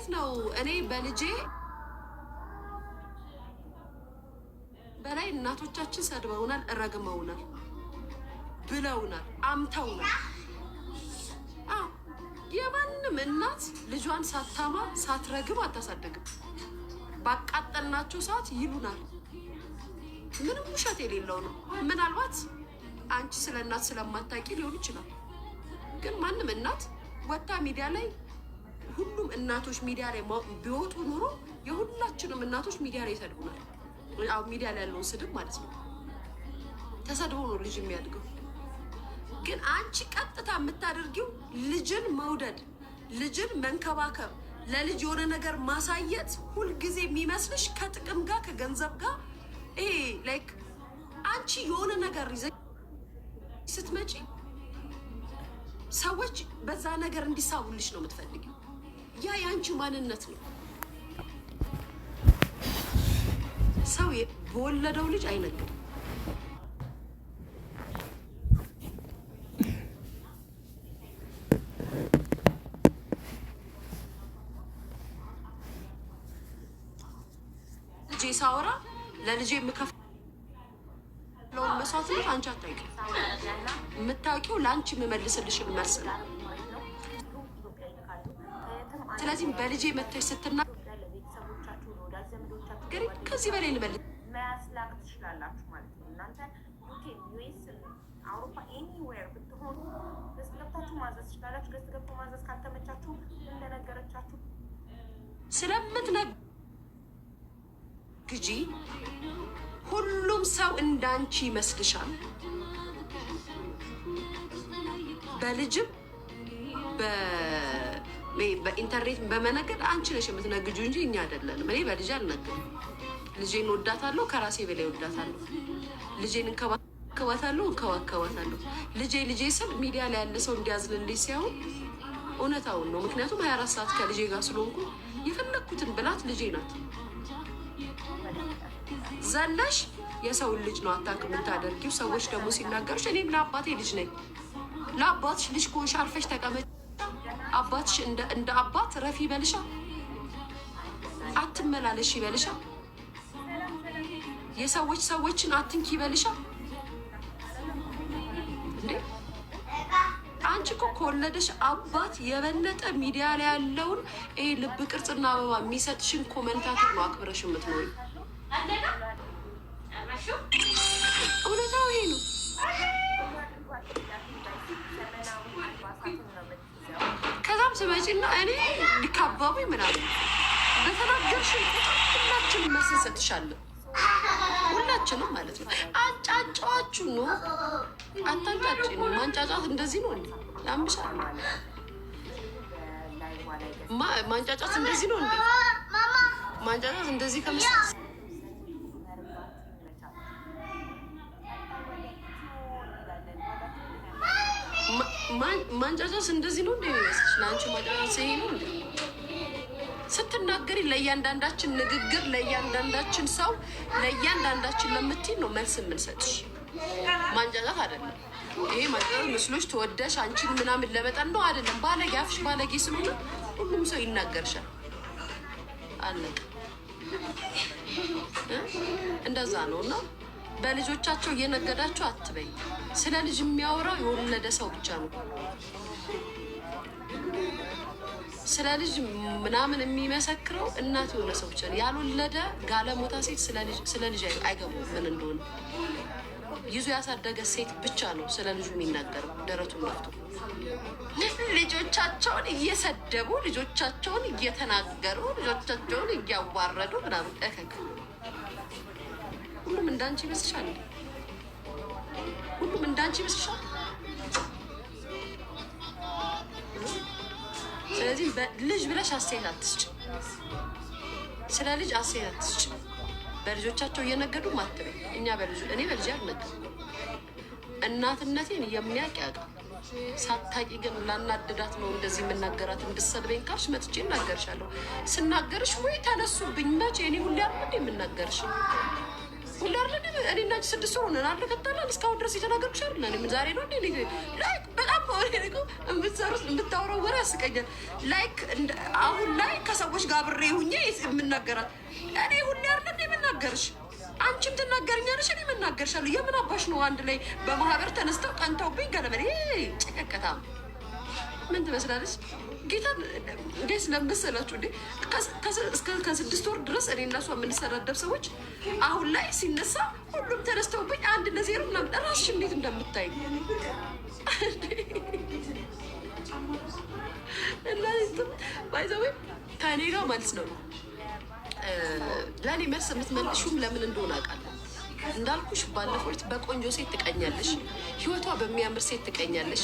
እንዴት ነው እኔ በልጄ በላይ እናቶቻችን ሰድበውናል፣ ረግመውናል፣ ብለውናል፣ አምተውናል። የማንም እናት ልጇን ሳታማ ሳትረግም አታሳደግም። ባቃጠልናቸው ሰዓት ይሉናል። ምንም ውሸት የሌለው ነው። ምናልባት አንቺ ስለ እናት ስለማታውቂ ሊሆን ይችላል። ግን ማንም እናት ወጣ ሚዲያ ላይ ሁሉም እናቶች ሚዲያ ላይ ቢወጡ ኑሮ የሁላችንም እናቶች ሚዲያ ላይ ይሰድቡናል። አሁን ሚዲያ ላይ ያለውን ስድብ ማለት ነው። ተሰድቦ ነው ልጅ የሚያድገው። ግን አንቺ ቀጥታ የምታደርጊው ልጅን መውደድ፣ ልጅን መንከባከብ፣ ለልጅ የሆነ ነገር ማሳየት ሁልጊዜ የሚመስልሽ ከጥቅም ጋር ከገንዘብ ጋር ይሄ ላይክ አንቺ የሆነ ነገር ይዘሽ ስትመጪ ሰዎች በዛ ነገር እንዲሳቡልሽ ነው የምትፈልጊው። ያ የአንቺ ማንነት ነው። ሰው በወለደው ልጅ አይነግድም። ልጄ ሳወራ ለልጄ የምከፍለውን መስዋዕትነት አንቺ አታውቂም። የምታውቂው ለአንቺ የምመልስልሽን መልስ ነው። ስለዚህ በልጄ መተሽ ስትናገሪ ከዚህ በላይ ልመልስ መያስላክ ትችላላችሁ ማለት ነው። እናንተ ዩኬ፣ ዩኤስ፣ አውሮፓ ኤኒዌር ብትሆኑ ገዝት ገብታችሁ ማዘዝ ትችላላችሁ። ገዝት ገብቶ ማዘዝ ካልተመቻችሁ እንደነገረቻችሁ ስለምትነግጂ ሁሉም ሰው እንዳንቺ ይመስልሻል። በልጅም በኢንተርኔት በመነገድ አንቺ ነሽ የምትነግጁ እንጂ እኛ አይደለንም። እኔ በልጅ አልነግድም። ልጄን ወዳታለሁ፣ ከራሴ በላይ ወዳታለሁ። ልጄን እንከባከባታለሁ፣ እንከባከባታለሁ። ልጄ ስል ሚዲያ ላይ ያለ ሰው እንዲያዝንልኝ ሳይሆን እውነታውን ነው። ምክንያቱም 24 ሰዓት ከልጄ ጋር ስለሆንኩ የፈለግኩትን ብላት ልጄ ናት። ዘለሽ የሰውን ልጅ ነው አታክ የምታደርጊው። ሰዎች ደግሞ ሲናገሩሽ እኔም ለአባቴ ልጅ ነኝ። ለአባትሽ ልጅ ከሆንሽ አርፈሽ ተቀመጭ። አባትሽ እንደ አባት ረፊ ይበልሻ፣ አትመላለሽ ይበልሻ፣ ሰዎችን አትንኪ ይበልሻ። እንዴ አንቺ እኮ ከወለደሽ አባት የበለጠ ሚዲያ ላይ ያለውን ይሄ ልብ ቅርጽና አበባ የሚሰጥሽን ኮመንታተር ነው አክብረሽ የምትኖሪ። እውነታው ይሄ ነው። ከዛም ስመጪና እኔ ሊካባቡ ምናምን በተናገርሽን ቁጥር ሁላችንም መልስ እንሰጥሻለን። ሁላችንም ማለት ነው። አንጫጫችሁ ነው። አታንጫጭ ነው። ማንጫጫት እንደዚህ ነው እንዴ? ያምሻል። ማንጫጫት እንደዚህ ነው እንዴ? ማንጫጫት እንደዚህ ከምስል ማንጫጫት እንደዚህ ነው እንዴ? ይመስልሽ? ለአንቺ ማንጫጫት ይሄ ነው እንዴ? ስትናገሪ ለእያንዳንዳችን ንግግር፣ ለእያንዳንዳችን ሰው፣ ለእያንዳንዳችን ለምትይ ነው መልስ የምንሰጥሽ። ማንጫጫት አይደለም ይሄ። ማንጫጫት ምስሎች ተወደሽ አንቺን ምናምን ለመጠን ነው አይደለም። ባለጌ አፍሽ ባለጌ ስለሆነ ሁሉም ሰው ይናገርሻል። አለቀ። እንደዛ ነው። እና በልጆቻቸው እየነገዳቸው አትበይ። ስለ ልጅ የሚያወራው የወለደ ሰው ብቻ ነው። ስለ ልጅ ምናምን የሚመሰክረው እናት የሆነ ሰው ብቻ ነው። ያልወለደ ጋለሞታ ሴት ስለ ልጅ አይገባም ምን እንደሆነ። ይዞ ያሳደገ ሴት ብቻ ነው ስለ ልጁ የሚናገረው ደረቱን ነፍቶ። ልጆቻቸውን እየሰደቡ፣ ልጆቻቸውን እየተናገሩ፣ ልጆቻቸውን እያዋረዱ ምናምን እከክ። ሁሉም እንዳንቺ ይመስልሻል? ሁሉም እንዳንቺ ይመስልሻል? ስለዚህ ልጅ ብለሽ አስተያየት አትስጭ። ስለ ልጅ አስተያየት አትስጭ። በልጆቻቸው እየነገዱ ማትበይ። እኔ በልጅ አልነገድም። እናትነቴን የሚያውቅ ያውቃል። ሳታቂ ግን ላናድዳት ነው እንደዚህ የምናገራት። እንድትሰድበኝ ካልሽ መጥቼ እናገርሻለሁ። ስናገርሽ ወይ ተነሱብኝ። መቼ እኔ ሁሌ አይደል የምናገርሽ? ሁሌ አይደል? እኔ እና አንቺ 6 ወር ሆነን ከተጣላን እስካሁን ድረስ የተናገርኩሽ አይደል? እኔ ዛሬ ነው እንዴ በጣም የምታወራው ወሬ ያስቀኛል። ላይክ አሁን ላይ ከሰዎች ጋር አብሬ ሁኜ የምናገራት እኔ ሁሌ አይደለም የምናገርሽ። አንቺም ትናገርኛለሽ፣ እኔ የምናገርሻለሁ። የምን አባሽ ነው አንድ ላይ በማህበር ተነስተው ቀንተውብኝ ገለመሌ ጭቀቀታ ምን ትመስላለች? ጌታን እንዴት ለመሰላችሁ እንዴ ከ6 ወር ድረስ እኔ እና እሷ የምንሰዳደብ ሰዎች አሁን ላይ ሲነሳ ሁሉም ተነስተውብኝ 1-0 ምናምን። እራስሽ እንዴት እንደምታይ እና ባይዘዌ ከእኔ ጋር ማለት ነው ለእኔ መልስ የምትመልሹም ለምን እንደሆነ አውቃለሁ። እንዳልኩሽ ባለፈው በቆንጆ ሴት ትቀኛለሽ፣ ህይወቷ በሚያምር ሴት ትቀኛለሽ።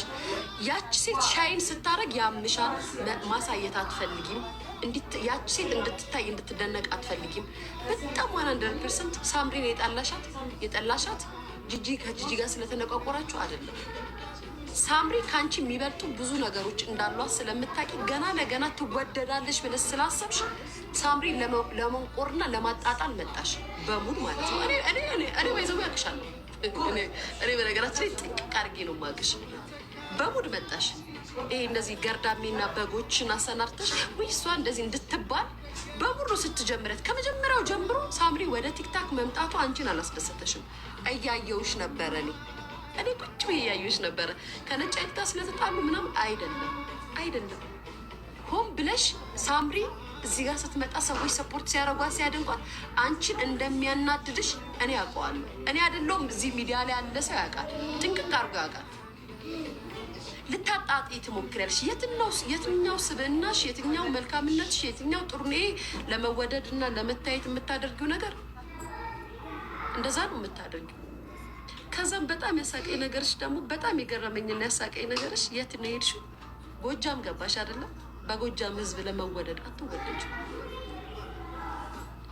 ያቺ ሴት ሻይን ስታረግ ያምሻል፣ ማሳየት አትፈልጊም። ያቺ ሴት እንድትታይ እንድትደነቅ አትፈልጊም። በጣም 100% ሳምሪን የጠላሻት ጂጂ ከጂጂ ጋር ስለተነቋቆራችሁ አይደለም። ሳምሪ ከአንቺ የሚበልጡ ብዙ ነገሮች እንዳሏት ስለምታውቂ ገና ለገና ትወደዳለሽ ብለሽ ስላሰብሽ ሳምሪ ለመንቆርና ለማጣጣል መጣሽ በሙድ ማለት ነው። እኔ ባይዘው ያቅሻለሁ። እኔ በነገራችን ላይ ጥንቅቅ አድርጌ ነው የማውቅሽ። በሙድ መጣሽ። ይሄ እንደዚህ ገርዳሜና በጎችን አሰናርተሽ ወይ እሷ እንደዚህ እንድትባል በሙሉ ስትጀምረት ከመጀመሪያው ጀምሮ ሳምሪ ወደ ቲክታክ መምጣቱ አንቺን አላስደሰተሽም። እያየውሽ ነበረ እኔ ቁጭ ብዬ እያየሁሽ ነበረ። ከነጭ አይታ ስለተጣሉ ምናምን አይደለም። ሆን ብለሽ ሳምሪ እዚህ ጋር ስትመጣ ሰዎች ሰፖርት ሲያደርጓት ሲያደንቋት አንቺን እንደሚያናድድሽ እኔ ያውቀዋለሁ። እኔ አይደለሁም እዚህ ሚዲያ ላይ ያለ ሰው ያውቃል፣ ጥንቅቅ አድርጎ ያውቃል። ልታጣጤ ትሞክሪያለሽ። የትኛው ስብዕናሽ፣ የትኛው መልካምነትሽ፣ የትኛው ጥሩኔ ለመወደድ እና ለመታየት የምታደርጊው ነገር እንደዛ ነው የምታደርጊው። ከዛም በጣም ያሳቀኝ ነገርሽ ደግሞ በጣም የገረመኝና ያሳቀኝ ነገርሽ የት ነው ሄድሽው? ጎጃም ገባሽ አይደለም? በጎጃም ህዝብ ለመወደድ አትወደጅ።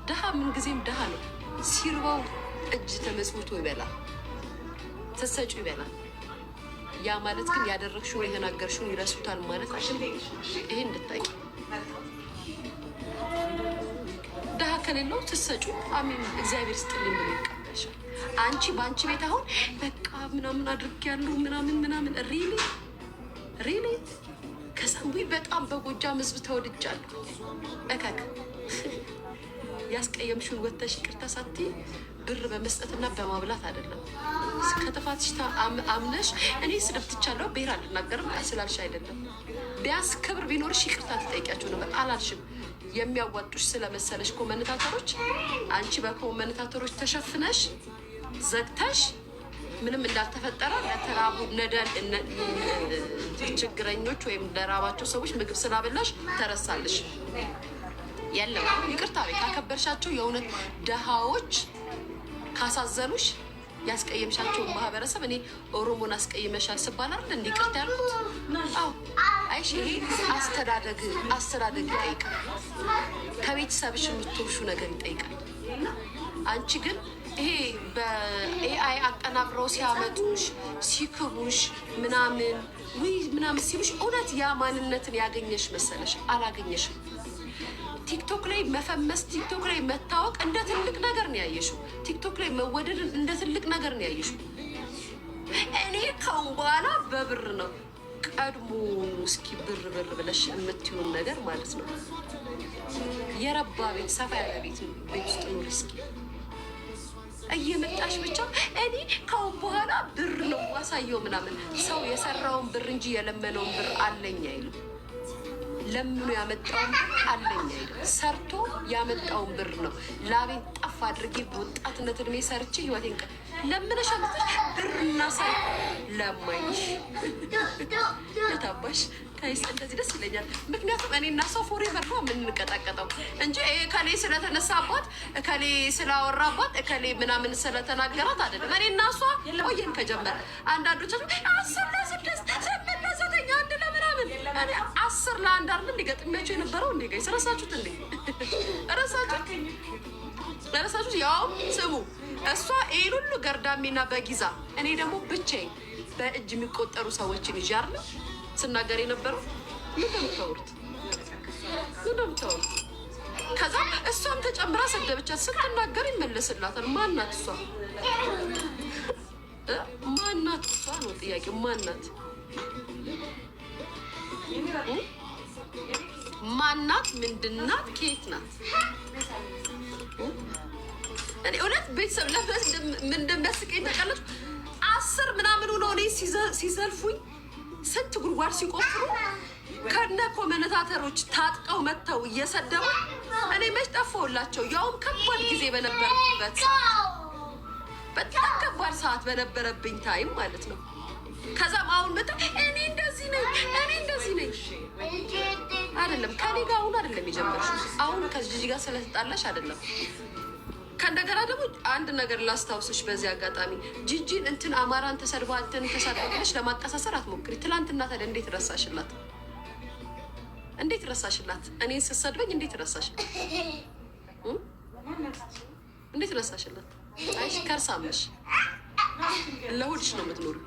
ድሃ ምንጊዜም ድሃ ነው። ሲርባው እጅ ተመጽውቶ ይበላል፣ ተሰጩ ይበላል። ያ ማለት ግን ያደረግሽውን የተናገርሽውን ይረሱታል ማለት አይደለም። ይሄ እንድታቂ ድሃ ከሌለው ተሰጩ አሚን እግዚአብሔር ስጥልኝ ብሎ ይቀበልሻል። አንቺ በአንቺ ቤት አሁን በቃ ምናምን አድርጊያለሁ ምናምን ሪሊ ከሰንቡ በጣም በጎጃም ህዝብ ተወድጃለሁ። እከክ ያስቀየምሽውን ወተሽ ይቅርታ ሳትይ ብር በመስጠትና በማብላት አይደለም። ከጥፋትሽ አምነሽ እኔ ስድብ ትቻለሁ ብሔር አልናገርም ስላልሽ አይደለም። ቢያንስ ክብር ቢኖርሽ ይቅርታ ትጠይቂያቸው ነበር። አላልሽም። የሚያዋጡሽ ስለመሰለሽ ኮመንታተሮች አንቺ በኮመንታተሮች ተሸፍነሽ ዘግተሽ ምንም እንዳልተፈጠረ ለተራቡ ችግረኞች ወይም ለራባቸው ሰዎች ምግብ ስላበላሽ ተረሳለሽ። የለም ይቅርታ ቤት ካከበርሻቸው የእውነት ደሃዎች ካሳዘኑሽ ያስቀየምሻቸውን ማህበረሰብ እኔ ኦሮሞን አስቀይመሻል ስባል አይደል እንዲ ይቅርታ ያልኩት? አዎ አይሽ ይሄ አስተዳደግ ይጠይቃል። ከቤተሰብሽ የምትወሹ ነገር ይጠይቃል። አንቺ ግን ይሄ በኤአይ አቀናብረው ሲያመጡሽ ሲክቡሽ ምናምን ሲሉሽ እውነት ያ ማንነትን ያገኘሽ መሰለሽ? አላገኘሽም። ቲክቶክ ላይ መፈመስ፣ ቲክቶክ ላይ መታወቅ እንደ ትልቅ ነገር ነው ያየሽው። ቲክቶክ ላይ መወደድን እንደ ትልቅ ነገር ነው ያየሽው። እኔ ካሁን በኋላ በብር ነው ቀድሞ እስኪ ብር ብለሽ የምትይውን ነገር ማለት ነው። የረባ ቤት ሰፋ ያለ ቤት ውስጥ ኑሪ እስኪ እየመጣሽ ብቻ እኔ ካሁን በኋላ ብር ነው ዋሳየው ምናምን። ሰው የሰራውን ብር እንጂ የለመነውን ብር አለኝ አይልም። ለምኑ ያመጣውን ብር አለኝ አይልም። ሰርቶ ያመጣውን ብር ነው። ላቤን ጠፍ አድርጌ በወጣትነት እድሜ ሰርቼ ህይወቴን ለምነሽ ብርና ሳይ ለማይሽ የታባሽ ከይስ እንደዚህ ደስ ይለኛል። ምክንያቱም እኔና ሰው ፎሬቨር ነው የምንቀጣቀጠው እንጂ እከሌ ስለተነሳባት እከሌ ስላወራባት እከሌ ምናምን ስለተናገራት አይደለም። እኔና እሷ ቆየን ከጀመረ አንዳንዶቻችሁ 10-6 8-9 አንድ ለምናምን 10 ለ1 አይደል እንዲገጥሚያቸው የነበረው እንዴ? ጋይስ ረሳችሁት እንዴ? ረሳችሁት? ያው ስሙ እሷ ይሄን ሁሉ ገርዳሜና በጊዛ እኔ ደግሞ ብቻዬን በእጅ የሚቆጠሩ ሰዎችን ይዤ አይደል ስናገር የነበረው። ምን እንደምታወሩት ከዛ እሷም ተጨምራ ሰደበቻት። ስትናገር ይመለስላታል። ማናት እሷ? ማናት እሷ ነው ጥያቄ። ማናት? ማናት? ምንድናት? ከየት ናት? እኔ እውነት ቤተሰብ ለፈስ ምን እንደሚያስቀኝ ታውቃለች? 10 ምናምን ሆነው እኔ ሲዘልፉኝ ስንት ጉድጓድ ሲቆፍሩ ከነ ኮመነታተሮች ታጥቀው መጥተው እየሰደቡ እኔ መች ጠፋሁላቸው? ያውም ከባድ ጊዜ በነበረበት ሰዓት፣ በጣም ከባድ ሰዓት በነበረብኝ ታይም ማለት ነው። ከዛም አሁን መጣ እኔ እንደዚህ ነኝ አይደለም። ከኔ ጋር አሁን አይደለም የጀመርሽው። አሁን ከጂጂ ጋር ስለተጣላሽ አይደለም። ከእንደገና ደግሞ አንድ ነገር ላስታውስሽ በዚህ አጋጣሚ ጂጂን እንትን አማራን ተሰድባ እንትን ተሳድባለሽ ለማቀሳሰር አትሞክሪ። ትላንትና ታዲያ እንዴት ረሳሽላት? እኔን ስትሰድበኝ እንዴት ረሳሽላት? አይሽ ከርሳምሽ ለሆድሽ ነው የምትኖሪው።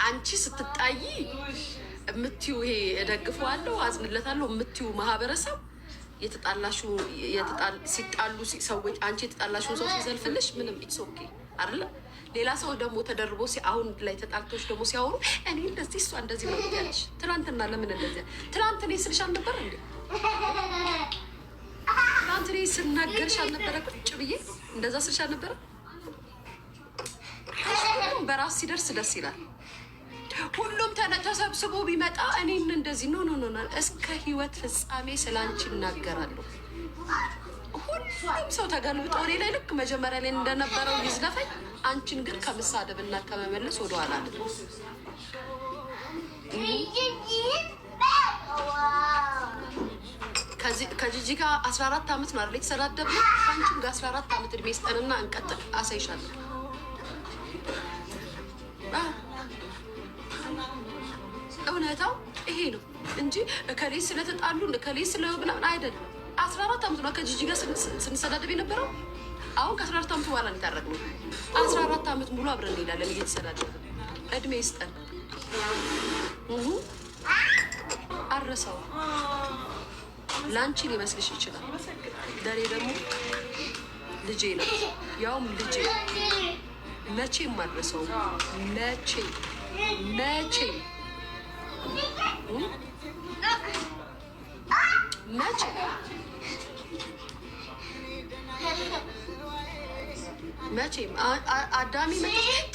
አንቺ ስትጣይ የምትዩ ይሄ እደግፈዋለሁ አዝንለታለሁ የምትዩ ማህበረሰብ ሲጣሉ ሰዎች አንቺ የተጣላሽውን ሰው ሲዘልፍልሽ ምንም ኢትስ ኦኬ አይደለ? ሌላ ሰው ደግሞ ተደርቦ አሁን ላይ ተጣልቶች ደግሞ ሲያወሩ እኔ እንደዚህ እሷ እንደዚህ ነው ያለሽ። ትናንትና ለምን እንደዚያ? ትናንት እኔ ስልሽ አልነበር እንዴ? ትናንት እኔ ስናገርሽ አልነበረ? ቁጭ ብዬ እንደዛ ስልሽ አልነበረ? በራስ ሲደርስ ደስ ይላል። ሁሉም ተሰብስቦ ቢመጣ እኔን እንደዚህ ኖ እስከ ህይወት ፍጻሜ ስላንቺ እናገራለሁ። ሁሉም ሰው ተገልብጦ እኔ ላይ ልክ መጀመሪያ ላይ እንደነበረው ይዝለፈኝ። አንቺን ግን ከመሳደብና ከመመለስ ወደኋላ አለ። ከጂጂ ጋር 14 ዓመት ነው አይደል የተሰዳደብነው? አንቺም ጋር 14 ዓመት እድሜ ስጠንና እንቀጥል። አሳይሻለሁ። እውነታው ይሄ ነው እንጂ እከሌ ስለተጣሉ እከሌ ስለምናምን አይደለም። 14 ዓመት ነው ከጂጂ ጋር ስንሰዳደብ የነበረው። አሁን ከ14 ዓመት በኋላ እንታረቅነው። 14 ዓመት ሙሉ አብረን እንሄዳለን እየተሰዳደብን። እድሜ ይስጠን። አረሳው ለአንቺ ሊመስልሽ ይችላል። ለእኔ ደግሞ ልጄ ነው፣ ያውም ልጄ መቼም አልረሳውም። መቼም መቼም አዳሚ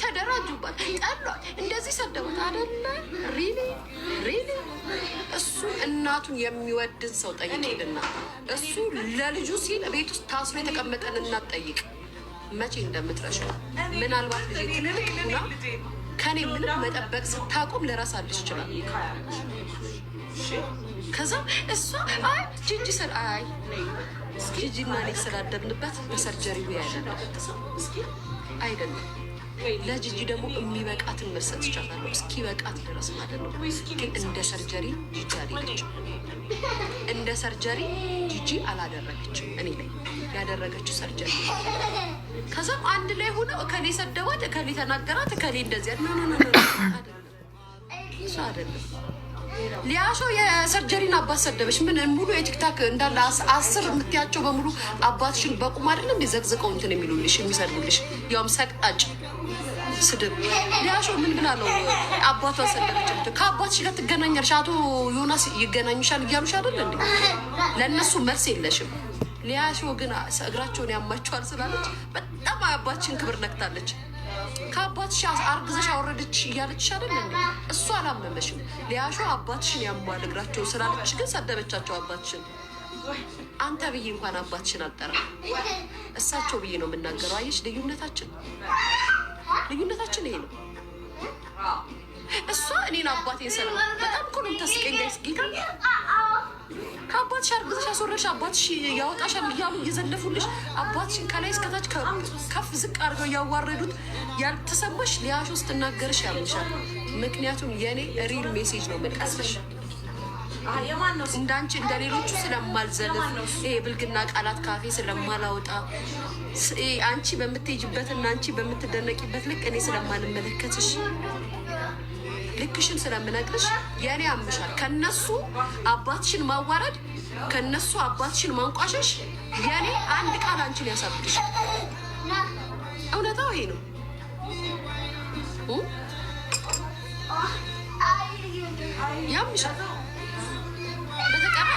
ተደራጁባት፣ ጠሏት፣ እንደዚህ ሰደቡት አይደለ? ሪሊ እሱ እናቱን የሚወድን ሰው ጠይቂልና እሱ ለልጁ ሲል ቤት ውስጥ ታስሮ የተቀመጠን እናት ጠይቅ። መቼ እንደምትረሻው ምናልባት ልጄ ትልልቅ ሁና ከኔ ምንም መጠበቅ ስታቆም ልረሳልሽ ይችላል። ከዛ እሷ ጂጂና እኔ ስላደብንበት በሰርጀሪ አይደለም። ለጂጂ ደግሞ የሚበቃትን መርሰት ይቻላለሁ እስኪበቃት ድረስ ማለት ነው። ግን እንደ ሰርጀሪ ጂጂ አልሄደችም። እንደ ሰርጀሪ ጂጂ አላደረገችም። እኔ ላይ ያደረገችው ሰርጀሪ። ከዛም አንድ ላይ ሆነው እከሌ ሰደዋት፣ እከሌ ተናገራት፣ እከሌ እንደዚያ እሱ አይደለም። ሊያሾ የሰርጀሪን አባት ሰደበች። ምን ሙሉ የቲክታክ እንዳለ 10 የምትያቸው በሙሉ አባትሽን በቁም አይደለም እንደ ዘቅዝቀው እንትን የሚሉልሽ የሚሰድቡልሽ፣ ያውም ሰቅጣጭ ስድብ። ሊያሾ ምን ብላ ነው አባቷን ሰደበች? ከአባትሽ ጋር ትገናኛለሽ፣ አቶ ዮናስ ይገናኙሻል እያሉሽ አይደል እንዴ? ለእነሱ መልስ የለሽም። ሊያሾ ግን እግራቸውን ያማቸዋል ስላለች በጣም አባትሽን ክብር ነክታለች። ከአባትሽ አርግዘሽ አወረደች እያለችሽ አይደል እንዴ? እሱ አላመመሽም። ሊያሾ አባትሽን ያሟል እግራቸው ስላለች ግን ሰደበቻቸው አባትሽን። አንተ ብዬ እንኳን አባትሽን አልጠራም፣ እሳቸው ብዬ ነው የምናገረው። አየሽ ልዩነታችን ይሄ ነው። እሷ እኔን አባቴን ሰላም በጣም እኮ ነው የምታስቀኝ። ጋይስ ጌታ ከአባትሽ አርግዘሽ አስወረድሽ፣ አባትሽ ያወጣሻል እያሉ እየዘለፉልሽ፣ አባትሽን ከላይ እስከታች ከፍ ዝቅ አድርገው እያዋረዱት ያልተሰማሽ ሊያሾ ስትናገርሽ ያምሻል። ምክንያቱም የእኔ ሪል ሜሴጅ ነው የምልቀስልሽ። እንዳንቺ እንደሌሎቹ ስለማልዘልፍ ይሄ ብልግና ቃላት ካፌ ስለማላወጣ አንቺ በምትሄጅበትና አንቺ በምትደነቂበት ልክ እኔ ስለማልመለከትሽ ልክሽን ስለምነግርሽ የእኔ አምሻል። ከነሱ አባትሽን ማዋረድ፣ ከነሱ አባትሽን ማንቋሸሽ የእኔ አንድ ቃል አንቺን ያሳብድሽ። እውነታው ይሄ ነው። ያምሻል። በተቀራ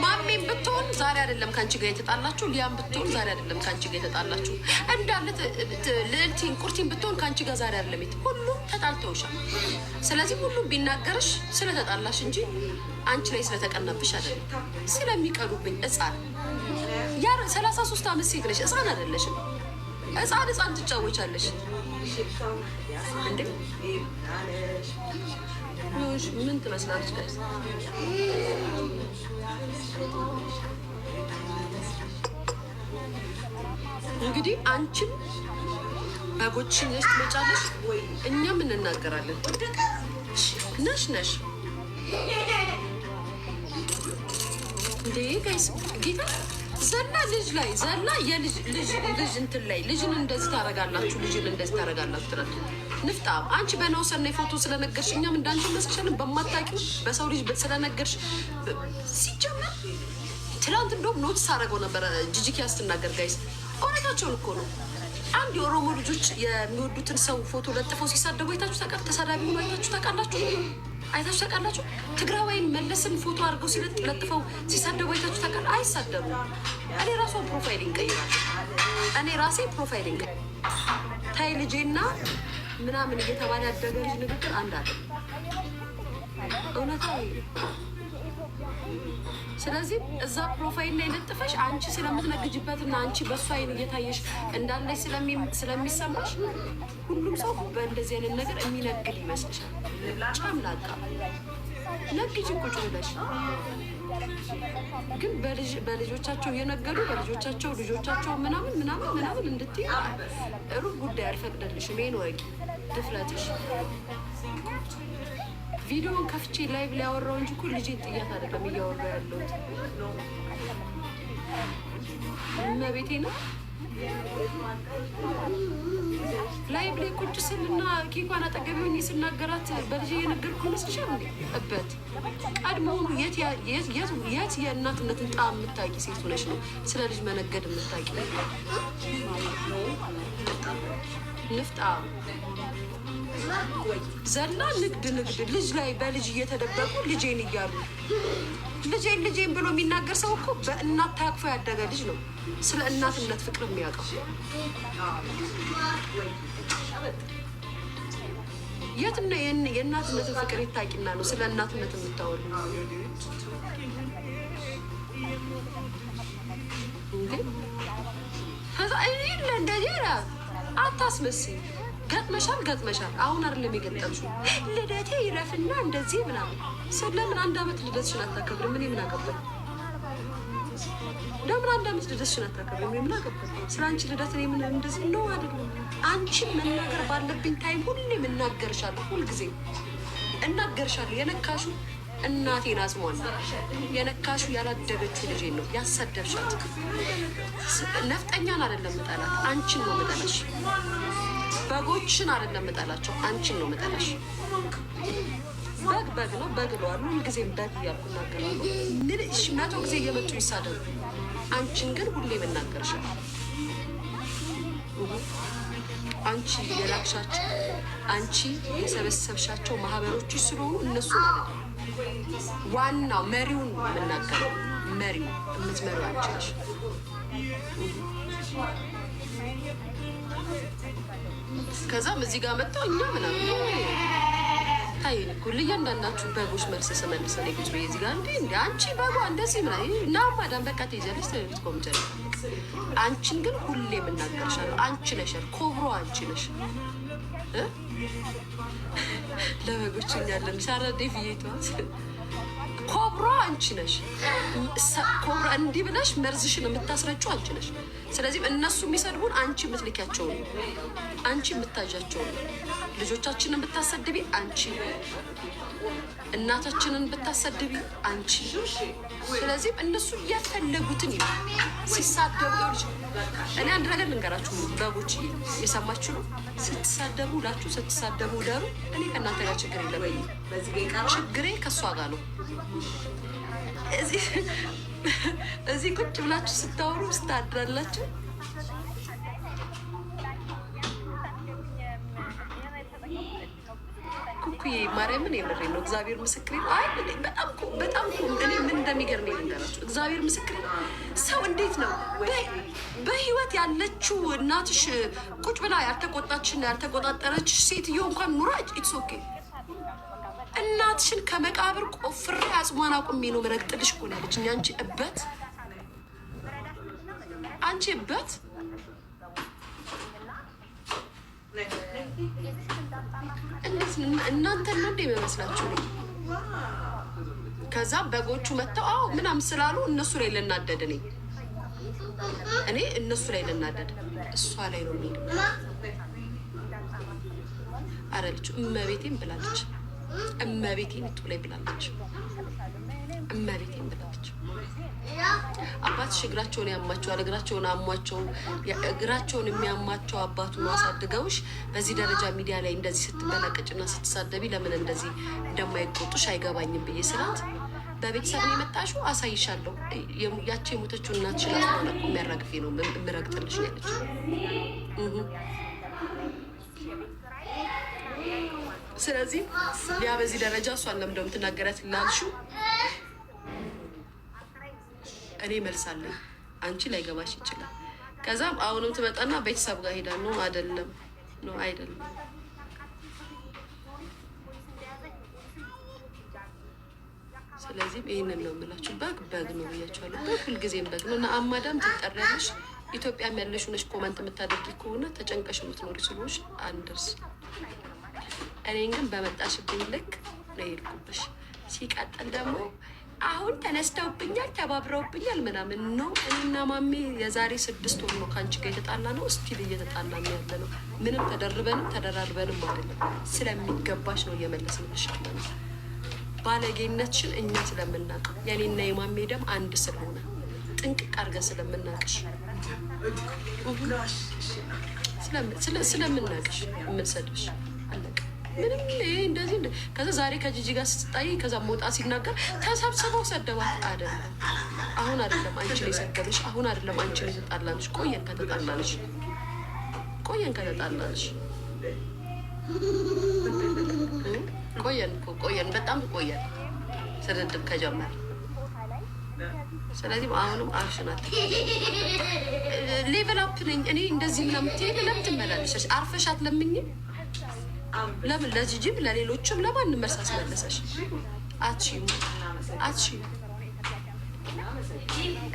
ማሜን ብትሆን ዛሬ አይደለም ካንቺ ጋር የተጣላችሁ፣ ሊያም ብትሆን ዛሬ አይደለም ካንቺ ጋር የተጣላችሁ፣ እንዳለ ልዕልቲን ቁርቲን ብትሆን ካንቺ ጋር ዛሬ አይደለም ሁሉም ተጣልተውሻል። ስለዚህ ሁሉም ቢናገርሽ ስለተጣላሽ እንጂ አንቺ ላይ ስለተቀናብሽ አይደለም። ስለሚቀኑብኝ ሕፃን ያ 33 ዓመት ሴት ነሽ፣ ሕፃን አይደለሽም። ሕፃን ትጫወቻለሽ እንዴ? ምን ትመስላለች? ጋር እንግዲህ አንቺም በጎችን ነሽ ትመጫለሽ፣ እኛም እንናገራለን። ነሽ እንዴ ጋይስ ጌታ ዘላ ልጅ ላይ ዘላ ልጅ እንትን ላይ ልጅን እንደዚህ ታረጋላችሁ፣ ልጅን እንደዚህ ታረጋላችሁ ትላል። ንፍጣም አንቺ በነውሰና ፎቶ ስለነገርሽ እኛም እንዳንቺ መስልሻለን። በማታውቂው በሰው ልጅ ስለነገርሽ ሲጀመር ትላንት እንደውም ኖትስ አደረገው ነበረ ጂጂኪያ ስትናገር ጋይስ እውነታቸውን እኮ ነው። አንድ የኦሮሞ ልጆች የሚወዱትን ሰው ፎቶ ለጥፈው ሲሳደቡ አይታችሁ ታውቃላችሁ? ተሳዳቢ ሆኖ አይታችሁ ታውቃላችሁ? አይታችሁ ታውቃላችሁ? ትግራዋይን መለስን ፎቶ አድርገው ለጥፈው ሲሳደቡ አይታችሁ ታውቃላችሁ? አይሳደቡም። እኔ ራሷ ፕሮፋይሊንግ ቀይራለሁ። እኔ ራሴ ፕሮፋይሊንግ ታይ ልጄና ምናምን እየተባለ ያደገ ልጅ ንግግር አንድ አለ እውነታ። ስለዚህ እዛ ፕሮፋይል ላይ ለጥፈሽ አንቺ ስለምትነግጅበትና አንቺ በእሱ አይን እየታየሽ እንዳለሽ ስለሚሰማሽ ሁሉም ሰው በእንደዚህ አይነት ነገር የሚነግድ ይመስልሻል። ጫምላቃ ነግጅ ቁጭ ብለሽ ግን በልጆቻቸው እየነገዱ ልጆቻቸው ምናምን እንድትይ ሩብ ጉዳይ አልፈቅደልሽም። ይሄን ወቂ ድፍረትሽ። ቪዲዮውን ከፍቼ ላይቭ ላይ ያወራው እንጂ እኮ ልጄን ጥያት አይደለም እያወራ ያለሁት። እመቤቴ ነው ላይቭ ላይ ቁጭ ስልና ኬኳን አጠገቢውን ስናገራት በልጄ የነገርኩ ይመስልሻል እንዴ? እበት ቀድሞውኑ የት የእናትነትን ጣም የምታውቂ ሴት ሆነሽ ነው ስለ ልጅ መነገድ የምታውቂ? ንፍጣ ዘላ ንግድ ልጅ ላይ በልጅ እየተደበቁ ልጄን እያሉ ልጄን ብሎ የሚናገር ሰው እኮ በእናት ታቅፎ ያደገ ልጅ ነው ስለ እናትነት ፍቅር የሚያውቀው። የት ነው የእናትነትን ፍቅር ይታቂና ነው ስለ እናትነት የምታወሩ እንዴ? እንደዚህ አታስመስይ። ገጥመሻል። አሁን አይደለም የገጠምሽው። ልደቴ ይረፍና እንደዚህ ምናምን ለምን 1 ዓመት ልደትሽን አታከብሪም? ምን አገባኝ? ለምን 1 ዓመት ልደትሽን አታከብሪም? ምን አገባኝ? ስለ አንቺ ልደት እኔ ምን እንደዚህ ነው አይደለም። አንቺን መናገር ባለብኝ ታይም ሁሌም እናገርሻለሁ፣ ሁልጊዜ እናገርሻለሁ። የነካሹ እናቴን አጽሟል። የነካሹ ያላደገችው ልጄን ነው ያሰደብሻት። ነፍጠኛን አይደለም ምጠላት፣ አንቺን ነው ምጠላሽ። በጎችን አይደለም ምጠላቸው፣ አንቺን ነው ምጠላሽ። በግ ነው በግ ለዋሉ ሁልጊዜም በግ እያልኩ እናገራለሁ። 100 ጊዜ እየመጡ ይሳደቡ፣ አንቺን ግን ሁሌም እናገርሻለሁ። አንቺ የላክሻቸው አንቺ የሰበሰብሻቸው ማህበሮች ስለሆኑ እነሱ ማለት ነው። ዋናው መሪውን የምናገረው መሪው የምትመሪው አንቺ ነሽ። ከዛም እዚህ ጋር መጣሁ እኛ ምናምን ታይን እኮ ለእያንዳንዳችሁ በጎች መልስ ስመልስ እኔ ቁጭ ብዬ እዚህ ጋር እንደ አንቺ በጎ እንደዚህ ምናምን እና ማዳም በቃ ትይዣለሽ ትልልት ኮምጀር አንቺን ግን ሁሌ የምናገርሻለሁ። አንቺ ነሽ ኮብሮ አንቺ ነሽ። ለበጎች እኛለን ሳራ ዴቪዬቷት ኮብሮ አንቺ ነሽ። ኮብሮ እንዲህ ብለሽ መርዝሽን የምታስረጪው አንቺ ነሽ። ስለዚህ እነሱ የሚሰድቡን አንቺ የምትልኪያቸው ነው፣ አንቺ የምታዣቸው ነው። ልጆቻችንን ብታሰድቢ አንቺ፣ እናታችንን ብታሰድቢ አንቺ። ስለዚህም እነሱ የፈለጉትን ይሉ ሲሳደቡ ልጅ እኔ አንድ ነገር ልንገራችሁ በጎች የሰማችሁ ነው። ስትሳደቡ ላችሁ ስትሳደቡ ደሩ። እኔ ከእናንተ ጋር ችግር የለብኝም። ችግሬ ከእሷ ጋር ነው። እዚህ ቁጭ ብላችሁ ስታወሩ ስታድራላችሁ። ኩኩ ኩኩዬ ማርያምን የምሬ ነው። እግዚአብሔር ምስክሬ ነው። አይ በጣም እኔ ምን እንደሚገርመኝ ልንገራችሁ። እግዚአብሔር ምስክሬ ሰው እንዴት ነው በህይወት ያለችው እናትሽ ቁጭ ብላ ያልተቆጣችና ያልተቆጣጠረች ሴትዮ እንኳን ኑራ ኢትስ ኦኬ። እናትሽን ከመቃብር ቆፍሬ አጽሟን አቁሜ ነው መረግጥልሽ እኮ ነው ያለችኝ። አንቺ እበት እናንተ ነው እንደ የሚመስላችሁ ነው። ከዛ በጎቹ መጥተው አዎ ምናምን ስላሉ እነሱ ላይ ልናደድ እኔ እነሱ ላይ ልናደድ እሷ ላይ ነው የሚሄድ አረልች እመቤቴን ብላለች። እመቤቴን እቱ ላይ ብላለች። እመቤቴን ብላለች። አባትሽ እግራቸውን ያማቸዋል። እግራቸውን አሟቸው እግራቸውን የሚያማቸው አባቱን አሳድገውሽ በዚህ ደረጃ ሚዲያ ላይ እንደዚህ ስትበላቀጭና ስትሳደቢ ለምን እንደዚህ እንደማይቆጡሽ አይገባኝም ብዬ ስላት በቤተሰብ ነው የመጣሽው አሳይሻለሁ። ያቸው የሞተችው እናትሽ ላስሆነ እኮ የሚያራግፌ ነው የምረግጥልሽ ነው ያለች። ስለዚህ ያ በዚህ ደረጃ እሷን ለምንድነው የምትናገራት ላልሽው እኔ መልሳለኝ። አንቺ ላይ ገባሽ ይችላል። ከዛም አሁንም ትመጣና ቤተሰብ ጋር ሄዳ ነው አይደለም ነው አይደለም። ስለዚህ ይሄንን ነው የምላችሁ። በግ ነው ብያችኋለሁ። በግ ሁልጊዜም በግ ነው እና አማዳም ትጠሪያለሽ። ኢትዮጵያም ያለሽ ሆነሽ ኮመንት የምታደርጊ ከሆነ ተጨንቀሽ የምትኖሪ ስለሆንሽ አንደርስ። እኔን ግን በመጣሽብኝ ልክ ነው የሄድኩብሽ። ሲቀጥል ደግሞ አሁን ተነስተውብኛል ተባብረውብኛል ምናምን ነው። እኔና ማሜ የዛሬ 6 ወር ነው ከአንቺ ጋር የተጣላ ነው። እስቲል እየተጣላ ነው ያለ ነው። ምንም ተደርበንም ተደራርበንም አይደለም። ስለሚገባሽ ነው እየመለስንልሽ ያለ ነው። ባለጌነትሽን እኛ ስለምናውቅ የኔና የማሜ ደም አንድ ስለሆነ ጥንቅቅ አድርገን ስለምናውቅሽ ስለምናውቅሽ የምንሰድብሽ አለቀ። ምንም እንደዚህ ከዛ ዛሬ ከጂጂ ጋር ስትጣይ ከዛ ሞጣ ሲናገር ተሰብስበው ሰደባት። አይደለም አሁን አይደለም አንቺን የሰደብሽ፣ አሁን አይደለም አንቺን የተጣላንሽ። ቆየን ከተጣላንሽ ቆየን በጣም ቆየን ስድድብ ከጀመር። ስለዚህ አሁንም አርሽናት ሌቨል አፕ ነኝ እኔ እንደዚህ ምናምን ትሄድ ለምን ትመላለሸሽ? አርፈሻት ለምኝ ለምን ለጂጂም ለሌሎችም ለማንም መርሳስ መለሰሽ? አትሺም።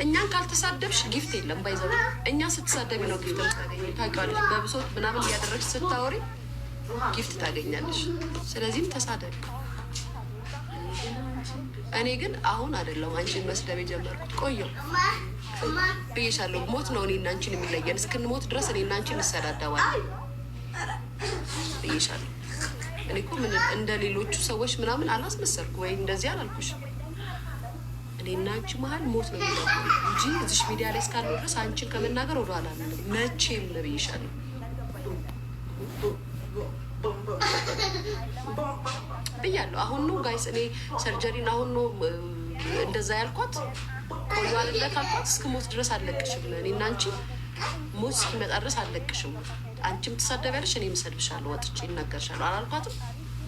እኛን ካልተሳደብሽ ጊፍት የለም። ባይዘው እኛ ስትሳደቢ ነው ጊፍት ታገኝ ታውቂዋለሽ። በብሶት ምናምን እያደረግሽ ስታወሪ ጊፍት ታገኛለሽ። ስለዚህም ተሳደቢ። እኔ ግን አሁን አይደለም አንቺን መስደብ የጀመርኩት፣ ቆየሁ ብዬሻለሁ። ሞት ነው እኔና አንቺን የሚለየን። እስክንሞት ድረስ እኔና አንቺን እንሰዳደባለን ብዬሻለሁ። እኔ እኮ ምን እንደ ሌሎቹ ሰዎች ምናምን አላስመሰርኩ ወይ እንደዚህ አላልኩሽ። እኔና አንቺ መሀል ሞት ነው እንጂ እዚሽ ሚዲያ ላይ እስካለው ድረስ አንቺን ከመናገር ወደኋላ መቼም ነው ብዬሻለሁ። ብያለሁ። አሁን ነው ጋይስ እኔ ሰርጀሪን አሁን ነው እንደዛ ያልኳት። ቆዩ አይደለ ካልኳት እስክሞት ድረስ አለቅሽም። እኔና አንቺ ሞት እስኪመጣ ድረስ አለቅሽም። አንቺም ትሳደቢያለሽ፣ እኔም እሰድብሻለሁ፣ ወጥቼ እናገርሻለሁ አላልኳትም?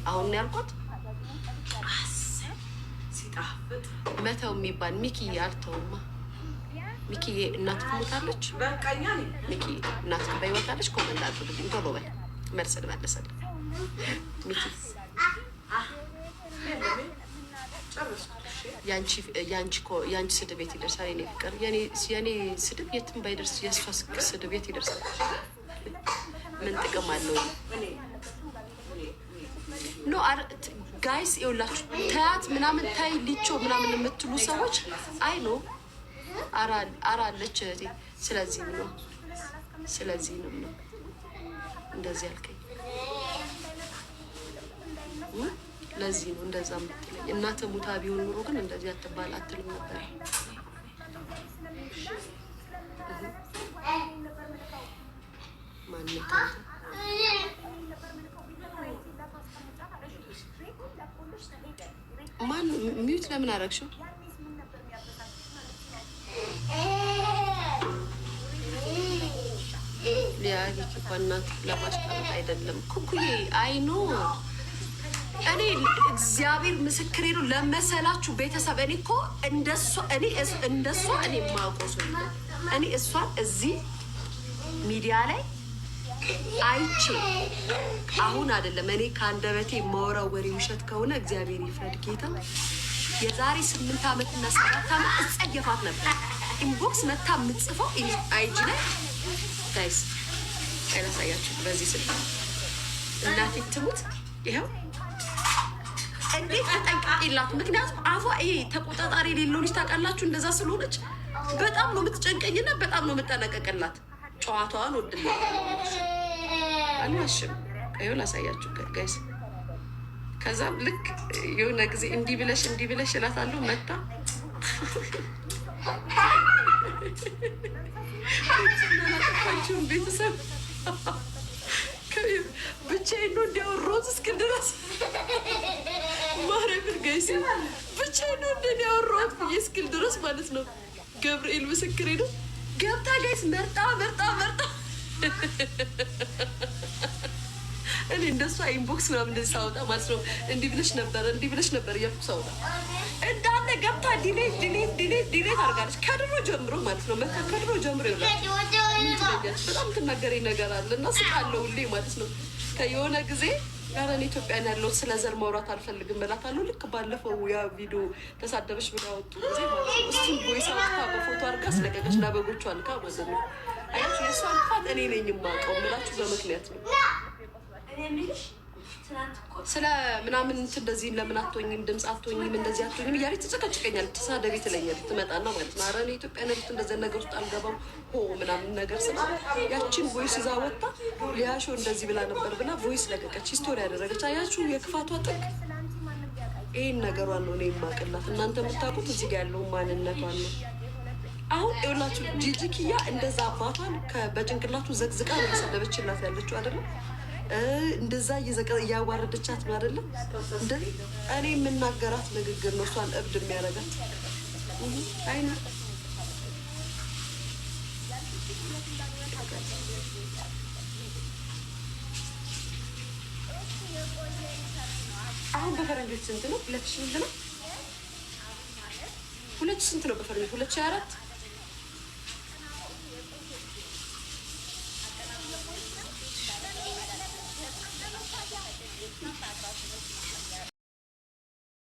አሁን ነው ያልኳት። መተው የሚባል ሚኪዬ አልተውማ። ሚኪዬ እናትህ ሞታለች። ሚኪዬ እናትህ በሕይወት አለች። ኮመንት አድርግልኝ ቶሎ በል፣ መልስ ልመልስልህ። ሚኪ የአንቺ ስድብ የት ይደርሳል? የኔ ፍቅር፣ የኔ ስድብ የትም ባይደርስ የእሷ ስድብ የት ይደርሳል? ምን ጥቅም አለው? ኖ ጋይስ ይኸውላችሁ፣ ተያት ምናምን ታይ ሊቾ ምናምን የምትሉ ሰዎች አይ ኖ አራለች እህቴ። ስለዚህ ነው እንደዚህ ያልከኝ። ለዚህ ነው እንደዛ የምትለኝ። እናትህ ሙታ ቢሆን ኑሮ ግን እንደዚህ አትባል አትልም ነበር። ማን ሚዩት ለምን አደረግሽው? ሊያ እናት ለማስቀመጥ አይደለም ኩኩዬ። አይኖ እኔ እግዚአብሔር ምስክሬ ነው ለመሰላችሁ ቤተሰብ። እኔ እኮ እንደሷ እኔ ማቆሱ እኔ እሷን እዚህ ሚዲያ ላይ አይቼ አሁን አይደለም እኔ ከአንደበቴ ማወራው ወሬ ውሸት ከሆነ እግዚአብሔር ይፍረድ ጌታ። የዛሬ 8 ዓመትና 7 ዓመት እጸየፋት ነበር። ኢንቦክስ መታ የምትጽፈው አይጂ ላይ ጋይስ አይላሳያችሁ በዚህ ስልክ እናቴ ትሙት ይኸው እንዴት ተጠንቅቄላት። ምክንያቱም አፏ ይሄ ተቆጣጣሪ የሌለው ልጅ ታውቃላችሁ፣ እንደዛ ስለሆነች በጣም ነው የምትጨንቀኝና በጣም ነው የምጠነቀቅላት። ጨዋታዋን ወድላ አልዋሽም። ይኸው ላሳያችሁ ጋይስ። ከዛም ልክ የሆነ ጊዜ እንዲህ ብለሽ እላታለሁ መታ ቤተሰብ ብቻዬን ነው እንዲያወራሁት እስክል ድረስ ማርያምን ጋይስ ብቻዬን ነው እንዲያወራሁት ብዬ እስክል ድረስ ማለት ነው። ገብርኤል ምስክሬ ነው። ገብታ ጋይስ መርጣ እኔ እንደሷ ኢንቦክስ ምናምን እንደዚህ ሳወጣ ማለት ነው እንዲህ ብለሽ ነበር እያልኩ ሳወጣ እንዳለ ገብታ ዲሌት አድርጋለች። ከድሮ ጀምሮ ማለት ነው ከድሮ ጀምሮ ይሆናል። በጣም ትናገረኝ ነገር አለ እና ስቃለሁ ሁሌ ማለት ነው። ከየሆነ ጊዜ ያለን ኢትዮጵያን ያለው ስለ ዘር ማውራት አልፈልግም እላታለሁ። ልክ ባለፈው ያ ቪዲዮ ተሳደበች ብላ ያወጡ ጊዜ ማለት ነው እሱን ቦይስ አውጥታ በፎቶ አድርጋ አስለቀቀች እና በጎቿ አልካ ማለት ነው። አያችሁ የእሷ ልፋት እኔ ነኝ የማውቀው የምላችሁ በምክንያት ነው። ስለ ምናምን እንደዚህ ለምን አትሆኝም ድምፅ አትሆኝም እንደዚህ አትሆኝም እያለች ትጨቀጭቀኛለች። ተሳደቢ ትለኛለች። ትመጣና ማለት ነው ኧረ እኔ ኢትዮጵያ ነሪት እንደዚህ ነገር ውስጥ አልገባም ሆ ምናምን ነገር ስለ ያችን ቮይስ ይዛ ወጣ ሊያሾ እንደዚህ ብላ ነበር ብላ ቮይስ ለቀቀች፣ ስቶሪ ያደረገች። አያችሁ የክፋቷ ጥግ ይህን ነገሯን ነው እኔ የማቅላት። እናንተ የምታውቁት እዚህ ጋር ያለው ማንነቷን ነው። አሁን ይኸውላችሁ ጂጂ ኪያ እንደዛ አባቷን በጭንቅላቱ ዘግዝቃ ነው የሰደበችላት ያለችው አይደለም። እንደዛ እያዋረደቻት ነው አይደለም። እንደዚህ እኔ የምናገራት ንግግር ነው እሷን እብድ የሚያደርጋት። አይነ አሁን በፈረንጆች ስንት ነው? 2000 ስንት ነው? 2000 ስንት ነው በፈረንጆች? 2024